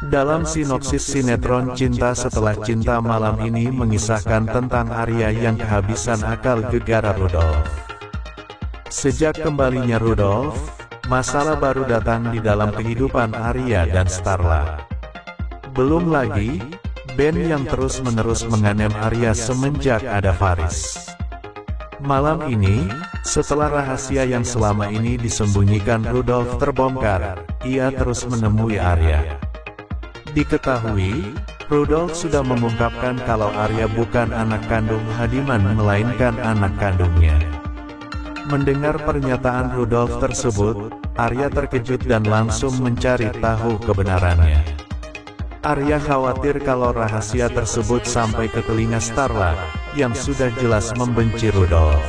Dalam sinopsis sinetron Cinta Setelah Cinta malam ini mengisahkan tentang Arya yang kehabisan akal gara-gara Rudolf. Sejak kembalinya Rudolf, masalah baru datang di dalam kehidupan Arya dan Starla. Belum lagi, Ben yang terus-menerus menganem Arya semenjak ada Faris. Malam ini, setelah rahasia yang selama ini disembunyikan Rudolf terbongkar, ia terus menemui Arya. Diketahui, Rudolf sudah mengungkapkan kalau Arya bukan anak kandung Hadiman melainkan anak kandungnya. Mendengar pernyataan Rudolf tersebut, Arya terkejut dan langsung mencari tahu kebenarannya. Arya khawatir kalau rahasia tersebut sampai ke telinga Starla, yang sudah jelas membenci Rudolf.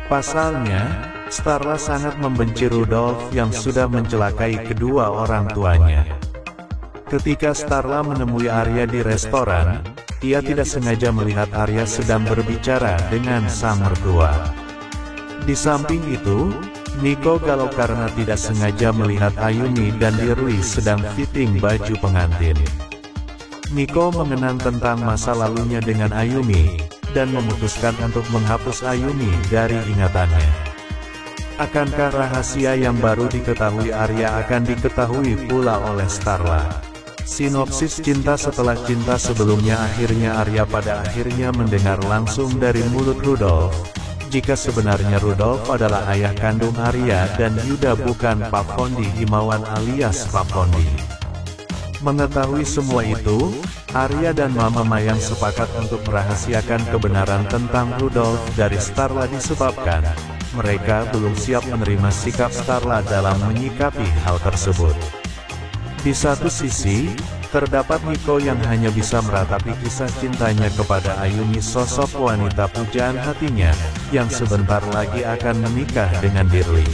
Pasalnya, Starla sangat membenci Rudolf yang sudah mencelakai kedua orang tuanya. Ketika Starla menemui Arya di restoran, ia tidak sengaja melihat Arya sedang berbicara dengan sang mertua. Di samping itu, Nico galau karena tidak sengaja melihat Ayumi dan Dirli sedang fitting baju pengantin. Nico mengenang tentang masa lalunya dengan Ayumi, dan memutuskan untuk menghapus Ayumi dari ingatannya. Akankah rahasia yang baru diketahui Arya akan diketahui pula oleh Starla? Sinopsis Cinta Setelah Cinta sebelumnya akhirnya Arya pada akhirnya mendengar langsung dari mulut Rudolf, jika sebenarnya Rudolf adalah ayah kandung Arya dan Yuda bukan Pak Fondi Himawan alias Pak Fondi. Mengetahui semua itu, Arya dan Mama Mayang sepakat untuk merahasiakan kebenaran tentang Rudolf dari Starla disebabkan mereka belum siap menerima sikap Starla dalam menyikapi hal tersebut. Di satu sisi, terdapat Nico yang hanya bisa meratapi kisah cintanya kepada Ayumi, sosok wanita pujaan hatinya, yang sebentar lagi akan menikah dengan Dirli.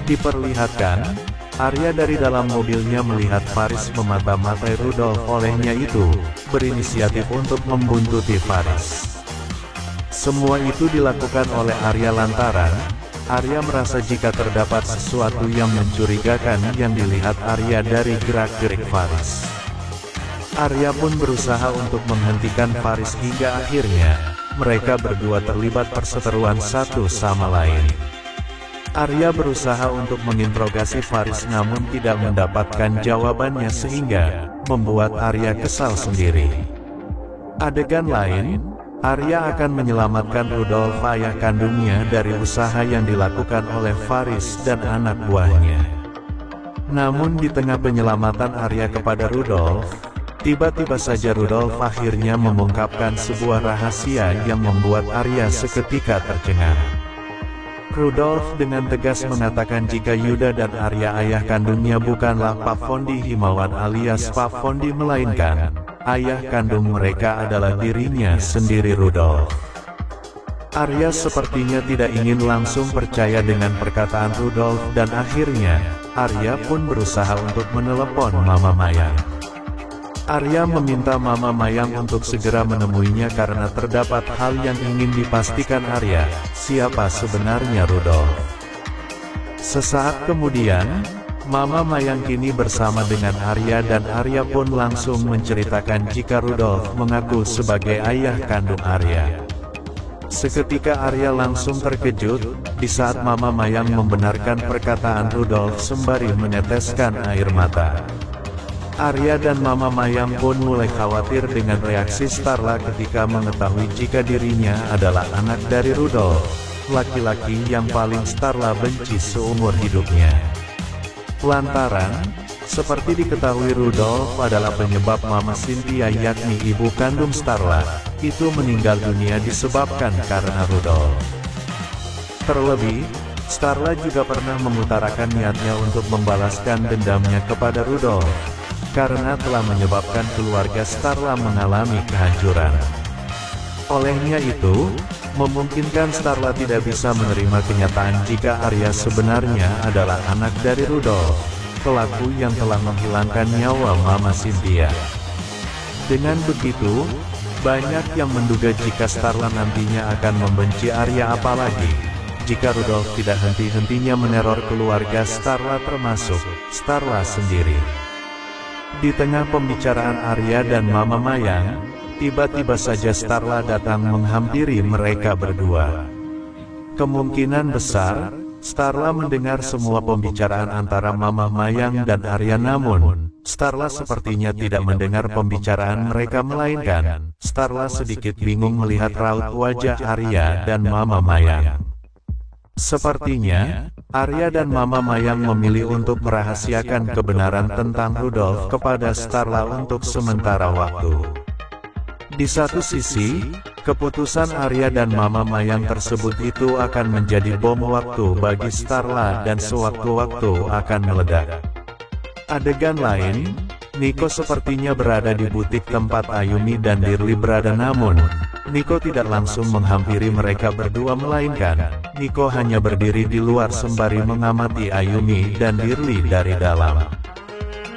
Diperlihatkan, Arya dari dalam mobilnya melihat Faris memata-matai Rudolf, olehnya itu, berinisiatif untuk membuntuti Faris. Semua itu dilakukan oleh Arya lantaran Arya merasa jika terdapat sesuatu yang mencurigakan yang dilihat Arya dari gerak-gerik Faris. Arya pun berusaha untuk menghentikan Faris hingga akhirnya, mereka berdua terlibat perseteruan satu sama lain. Arya berusaha untuk menginterogasi Faris namun tidak mendapatkan jawabannya sehingga, membuat Arya kesal sendiri. Adegan lain, Arya akan menyelamatkan Rudolf ayah kandungnya dari usaha yang dilakukan oleh Faris dan anak buahnya. Namun di tengah penyelamatan Arya kepada Rudolf, tiba-tiba saja Rudolf akhirnya mengungkapkan sebuah rahasia yang membuat Arya seketika tercengang. Rudolf dengan tegas mengatakan jika Yuda dan Arya ayah kandungnya bukanlah Pak Fondi Himawan alias Pak Fondi melainkan ayah kandung mereka adalah dirinya sendiri Rudolf. Arya sepertinya tidak ingin langsung percaya dengan perkataan Rudolf dan akhirnya, Arya pun berusaha untuk menelepon Mama Mayang. Arya meminta Mama Mayang untuk segera menemuinya karena terdapat hal yang ingin dipastikan Arya, siapa sebenarnya Rudolf. Sesaat kemudian, Mama Mayang kini bersama dengan Arya dan Arya pun langsung menceritakan jika Rudolf mengaku sebagai ayah kandung Arya. Seketika Arya langsung terkejut, di saat Mama Mayang membenarkan perkataan Rudolf sembari meneteskan air mata. Arya dan Mama Mayang pun mulai khawatir dengan reaksi Starla ketika mengetahui jika dirinya adalah anak dari Rudolf, laki-laki yang paling Starla benci seumur hidupnya. Lantaran, seperti diketahui Rudolf adalah penyebab Mama Cynthia yakni ibu kandung Starla, itu meninggal dunia disebabkan karena Rudolf. Terlebih, Starla juga pernah mengutarakan niatnya untuk membalaskan dendamnya kepada Rudolf, karena telah menyebabkan keluarga Starla mengalami kehancuran. Olehnya itu, memungkinkan Starla tidak bisa menerima kenyataan jika Arya sebenarnya adalah anak dari Rudolf, pelaku yang telah menghilangkan nyawa Mama Cynthia. Dengan begitu, banyak yang menduga jika Starla nantinya akan membenci Arya, apalagi jika Rudolf tidak henti-hentinya meneror keluarga Starla termasuk Starla sendiri. Di tengah pembicaraan Arya dan Mama Mayang, tiba-tiba saja Starla datang menghampiri mereka berdua. Kemungkinan besar, Starla mendengar semua pembicaraan antara Mama Mayang dan Arya, namun Starla sepertinya tidak mendengar pembicaraan mereka, melainkan Starla sedikit bingung melihat raut wajah Arya dan Mama Mayang. Sepertinya, Arya dan Mama Mayang memilih untuk merahasiakan kebenaran tentang Rudolf kepada Starla untuk sementara waktu. Di satu sisi, keputusan Arya dan Mama Mayang tersebut itu akan menjadi bom waktu bagi Starla dan sewaktu-waktu akan meledak. Adegan lain, Nico sepertinya berada di butik tempat Ayumi dan Dirli berada, namun Nico tidak langsung menghampiri mereka berdua, melainkan Nico hanya berdiri di luar sembari mengamati Ayumi dan Dirli dari dalam.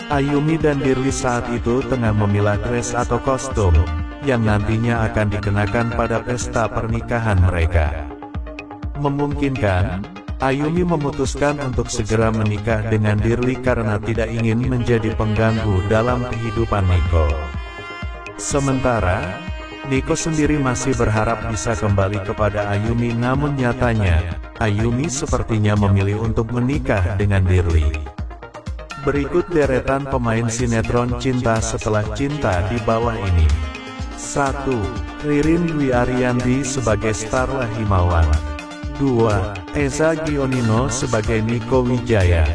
Ayumi dan Dirli saat itu tengah memilah dress atau kostum yang nantinya akan dikenakan pada pesta pernikahan mereka. Memungkinkan, Ayumi memutuskan untuk segera menikah dengan Dirli karena tidak ingin menjadi pengganggu dalam kehidupan Nico. Sementara, Nico sendiri masih berharap bisa kembali kepada Ayumi, namun nyatanya, Ayumi sepertinya memilih untuk menikah dengan Dirli. Berikut deretan pemain sinetron Cinta Setelah Cinta di bawah ini. 1. Ririn Dwi Ariyanti sebagai Starla Himawan. 2. Eza Gionino sebagai Nico Wijaya.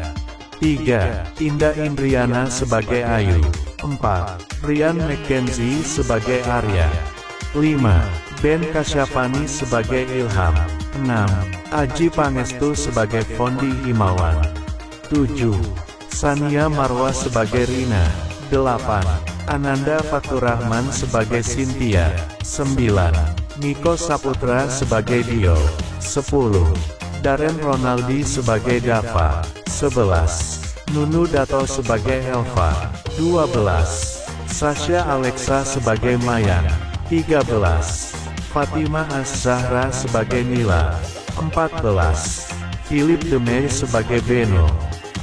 3. Indah Indriana sebagai Ayu. 4. Brian McKenzie sebagai Arya. 5. Ben Kasyafani sebagai Ilham. 6. Aji Pangestu sebagai Fondi Himawan. 7. Sania Marwa sebagai Rina. 8. Ananda Faturrahman sebagai Cynthia. 9. Nico Saputra sebagai Dio. 10. Darren Ronaldi sebagai Dava. 11. Nunu Dato sebagai Elva. 12. Sasha Alexa sebagai Mayang. 13. Fatimah Az-Zahra sebagai Nila. 14. Philip Demey sebagai Beno.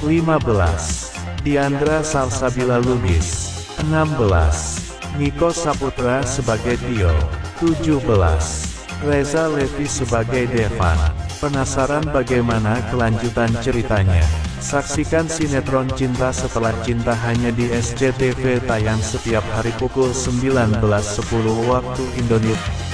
15. Diandra Salsabila Lubis. 16. Nico Saputra sebagai Tio. 17. Reza Levi sebagai Devan. Penasaran bagaimana kelanjutan ceritanya? Saksikan sinetron Cinta Setelah Cinta hanya di SCTV, tayang setiap hari pukul 19.10 waktu Indonesia.